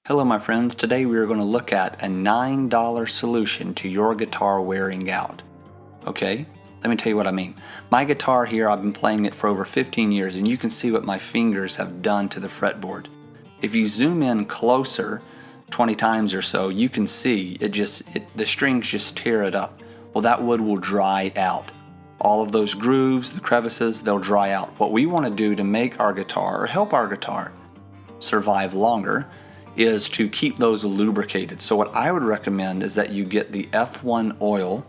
Hello my friends, today we are going to look at a $9 solution to your guitar wearing out. Okay, let me tell you what I mean. My guitar here, I've been playing it for over 15 years and you can see what my fingers have done to the fretboard. If you zoom in closer, 20 times or so, you can see the strings just tear it up. Well, that wood will dry out. All of those grooves, the crevices, they'll dry out. What we want to do to make our guitar, or help our guitar survive longer, is to keep those lubricated. So what I would recommend is that you get the F1 oil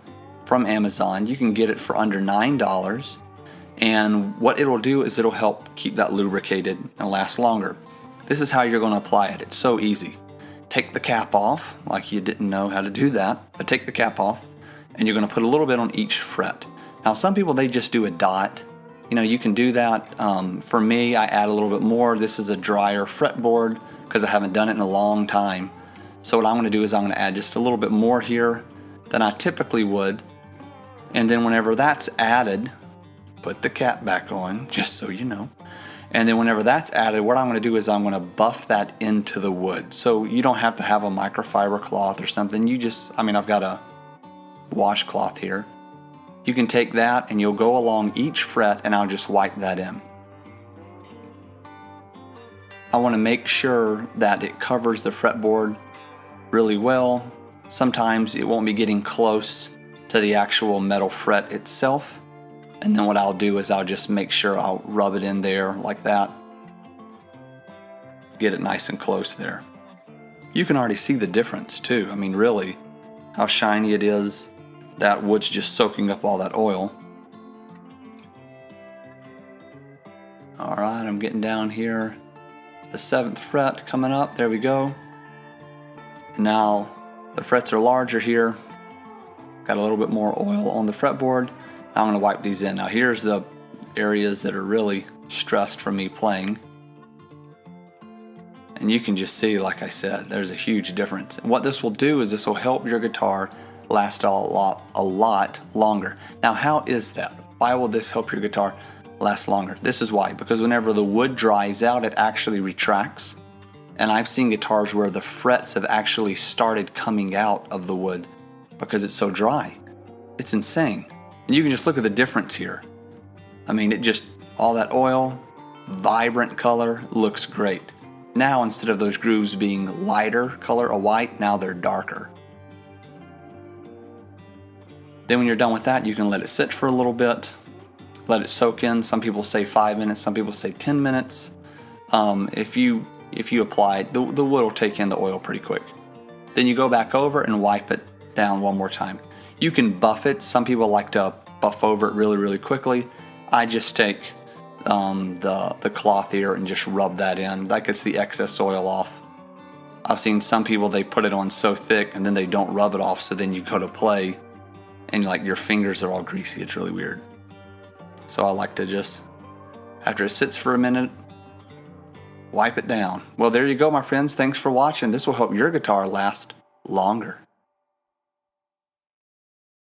from Amazon. You can get it for under $9, and what it'll do is it'll help keep that lubricated and last longer. This is how you're going to apply it. It's so easy. Take the cap off, like you didn't know how to do that, but take the cap off and you're going to put a little bit on each fret. Now some people, they just do a dot. You know, you can do that. For me, I add a little bit more. This is a drier fretboard because I haven't done it in a long time. So what I'm going to do is I'm going to add just a little bit more here than I typically would. And then whenever that's added, put the cap back on, just so you know. And then whenever that's added, what I'm going to do is I'm going to buff that into the wood. So you don't have to have a microfiber cloth or something. I've got a washcloth here. You can take that and you'll go along each fret and I'll just wipe that in. I want to make sure that it covers the fretboard really well. Sometimes it won't be getting close to the actual metal fret itself. And then what I'll do is I'll just make sure I'll rub it in there like that. Get it nice and close there. You can already see the difference too. I mean, really, how shiny it is. That wood's just soaking up all that oil. All right, I'm getting down here. The 7th fret coming up, there we go. Now the frets are larger here. Got a little bit more oil on the fretboard. I'm going to wipe these in. Now here's the areas that are really stressed from me playing. And you can just see, like I said, there's a huge difference. And what this will do is this will help your guitar last a lot longer. Now how is that? Why will this help your guitar last longer? This is why, because whenever the wood dries out, it actually retracts. And I've seen guitars where the frets have actually started coming out of the wood because it's so dry. It's insane. And you can just look at the difference here. I mean, all that oil, vibrant color, looks great. Now instead of those grooves being lighter color, a white, now they're darker. Then when you're done with that, you can let it sit for a little bit. Let it soak in. Some people say 5 minutes, some people say 10 minutes. If you apply it, the wood will take in the oil pretty quick. Then you go back over and wipe it down one more time. You can buff it. Some people like to buff over it really quickly. I just take the cloth here and just rub that in. That gets the excess oil off. I've seen some people, they put it on so thick and then they don't rub it off, so then you go to play and like your fingers are all greasy. It's really weird. So I like to just, after it sits for a minute, wipe it down. Well, there you go, my friends. Thanks for watching. This will help your guitar last longer.